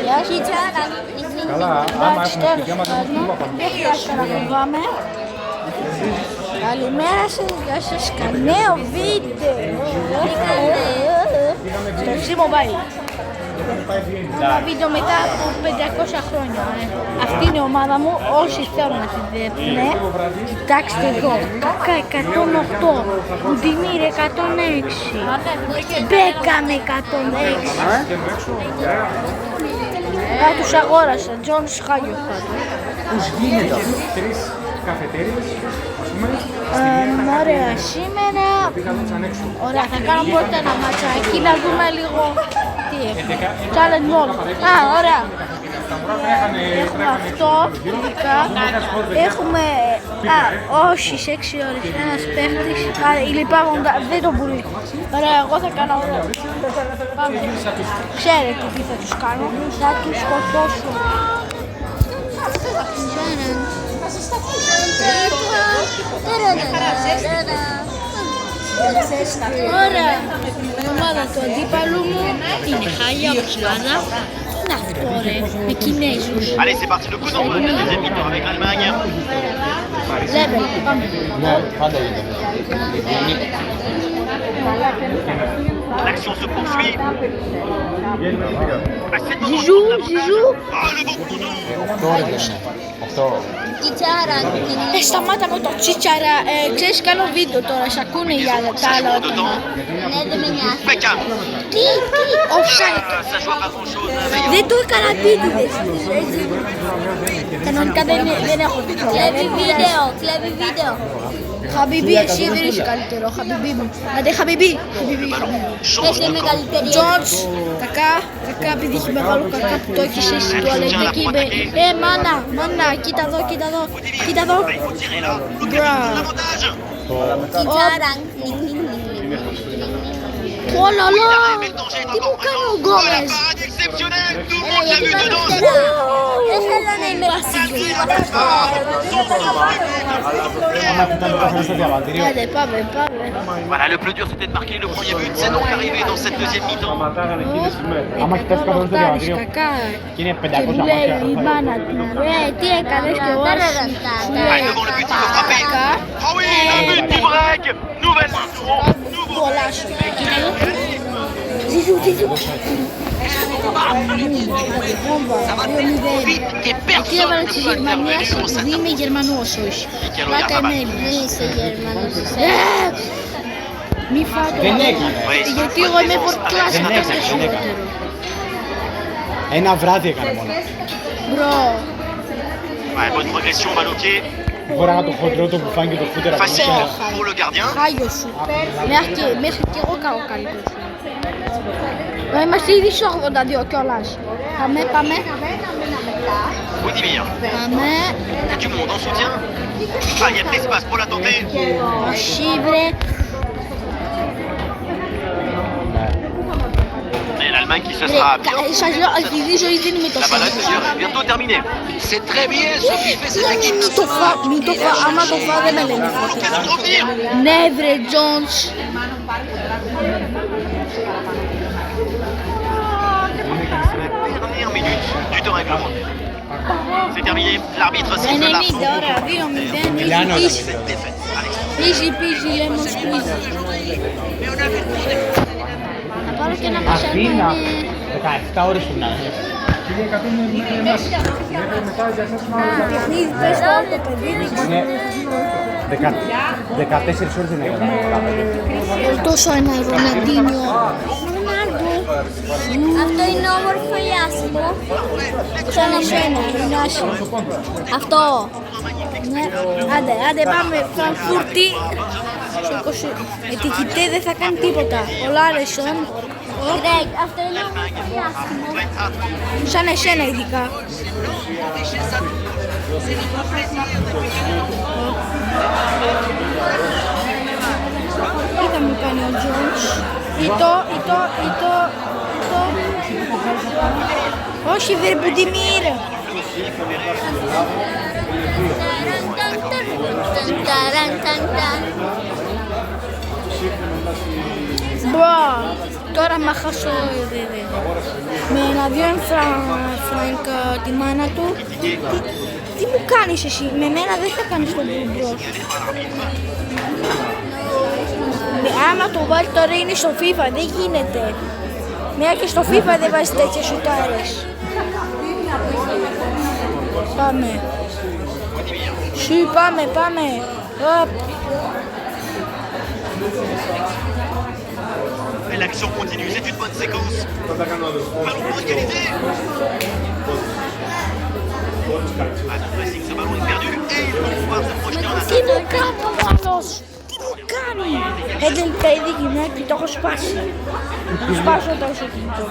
Γεια σας. Καλά, άμα έχουμε σπιτιά μας δεν Δεν χρειάζεται να φοβάμαι. Καλημέρα σας, γεια σας, νέο βίντεο στο FC Mobile. Ένα βίντεο μετά από 500 χρόνια. Αυτή είναι η ομάδα μου, όσοι θέλουν να τη δουν. Κοιτάξτε εδώ, Κακά 108, Μουντιμίρ 106, Μπέκαμ 106. Τους αγόρασα, Τζον Σχάγιο. Πώς γίνεται αυτό? 3 καφετέριες, ας πούμε, Ωραία, σήμερα. Ωραία, θα κάνω πρώτα ένα ματσάκι να δούμε λίγο τι έχουμε. Challenge mode. Α, ωραία. Έχουμε αυτό, ειδικά. Έχουμε, όχι, σε 6 ώρες, ένας παίχτης. Λυπάμαι, δεν τον πουλεί. Ωραία, εγώ θα κάνω εδώ. Πάμε. Ξέρετε τι θα τους κάνω. Θα τους σκοτώσω. Ωραία, η ομάδα του αντίπαλου μου είναι χάλια όπως πάντα. Είναι αυτό ρε, με Κινέζους. Allez, c'est parti le coup d'envoi de la deuxième mi-temps avec l'Allemagne. Level, πάμε. Ναι, πάντα είναι. L'action se poursuit. À 7 moments Ζιζού, de l'avantage. Ζιζού. Ah, le bon coup d'envoi. 8 ώρες δεν είναι. 8. Σταμάτα με το τσίτσαρα, ξέρεις κάνω βίντεο τώρα, σ' ακούνε για τα άλλα Changement de άτομα. temps. Beckham. Τι, offside. Ça joue à pas grand-chose, mais Δεν το έκανα επίτηδες. Κανονικά δεν έχω βίντεο. Κλέβει βίντεο. Χαμπιμπί, εσύ δεν είσαι καλύτερο, Χαμπιμπί μου. Άντε Χαμπιμπί, Χαμπιμπί. Έχει μεγαλύτερη Τζορτζ, κακά, επειδή έχει μεγάλο κακά που το έχεις εσύ τουαλέτα εκεί είπε μάνα, κοίτα εδώ, κοίτα εδώ, κοίτα εδώ. il faut tirer là. Le Bra. l'avantage. Κιτσάραν. Ολολό, Mais le danger est τι μου encore κάνει ο présent. Oh, la Γκόμες. parade exceptionnelle. Tout le monde l'a vu dedans. Θέλω να είμαι Άμα κοιτάμε κάθε στο διαβατήριο. Άντε πάμε. Voilà, le plus dur c'était de marquer le premier but. C'est donc arrivé dans cette deuxième mi-temps. Άμα κοιτάς κάθε στο διαβατήριο Κακά. και είναι 500 Και μου λέει η μάνα του, τι έκανες και εγώ σου Ah, λέει devant le but, il faut frapper. κακά. Ah oui, le but du break. Nouvelle action. Nouveau. Πολλά σου. Ζιζού. Ça va tellement vite qu'il n'y a Εκεί personne έβαλε ne της peut intervenir Γερμανίας sur επειδή cette είμαι Γερμανός, όχι. Πλάκα είμαι Έλληνας. Είσαι Γερμανός. Μη φάτο. Δεν έκανε. Γιατί εγώ είμαι φορτλάς, Δεν έκανε, δεν έκανε. Ένα βράδυ έκανε μόνο. Μπρο. Ouais, bonne progression, balle au pied. Φοράγα το χοντρό το μπουφάν και το φούτερ από Facile πίσω. pour le gardien. Χάγιο σου. Μέχρι και εγώ κάνω καλύτερο σου. Είμαστε ήδη στο 82 κιόλας. Πάμε. Woodimir. Πάμε. Il y a du monde en soutien. Ah, il y a de l'espace pour la tenter. Όχι βρε. Et l'Allemagne qui se sera bien. Σας λέω, επειδή η ζωή δεν είναι La τόσο. balade d'ailleurs est bientôt terminée. C'est très bien ce qui fait cette équipe. Μην το φά, άμα το φά δεν με λένε. L'occasion de revenir. Ναι βρε Τζόνς. Dernière minute du temps réglementaire. C'est terminé. L'arbitre siffle la 90, ωραία, 2-0, Μιλάνε όλα. cette défaite. Alex. easy peasy lemon squeezy. Να πάρω και ένα μασάκι. Αθήνα, 17 ώρες του να είναι. Παιχνίδι, πες το άλλο το παιδί, δεν ξέρω. 14 ώρες δεν έκανε. Τόσο ένα Ροναντίνιο. Αυτό είναι όμορφο ή άσχημο. Σαν εσένα, είναι άσχημο. Αυτό. Ναι, άντε πάμε, Φραγκφούρτη. Ετικητέ δεν θα κάνει τίποτα. Ο Λάρεσον, Γκρέγκ, αυτό είναι όμορφο ή άσχημο. σαν εσένα ειδικά. Τι θα μου κάνει ο Τζόνς. Ητώ. Όχι βρε Μπουντιμίρ. Μπρο. Τώρα μα χάσω με ένα-δυο φρανκ τη μάνα του. Τι μου κάνεις εσύ, με μένα δεν θα κάνεις τον μπρος. Άμα το βάλει τώρα είναι στο FIFA, δεν γίνεται. Μια και στο FIFA δεν βάζει τέτοιες σουτάρες. Πάμε. Σου πάμε. Hop. Et l'action continue, c'est une bonne séquence. Ballon pour égaliser. Pas de pressing, ce ballon est perdu et ils vont pouvoir se projeter en Τι attaque. μου κάνει ο άλλος, τι μου κάνει. Τελικά η δίκη μου και το έχω σπάσει. Σπάσω το όσο κινητό.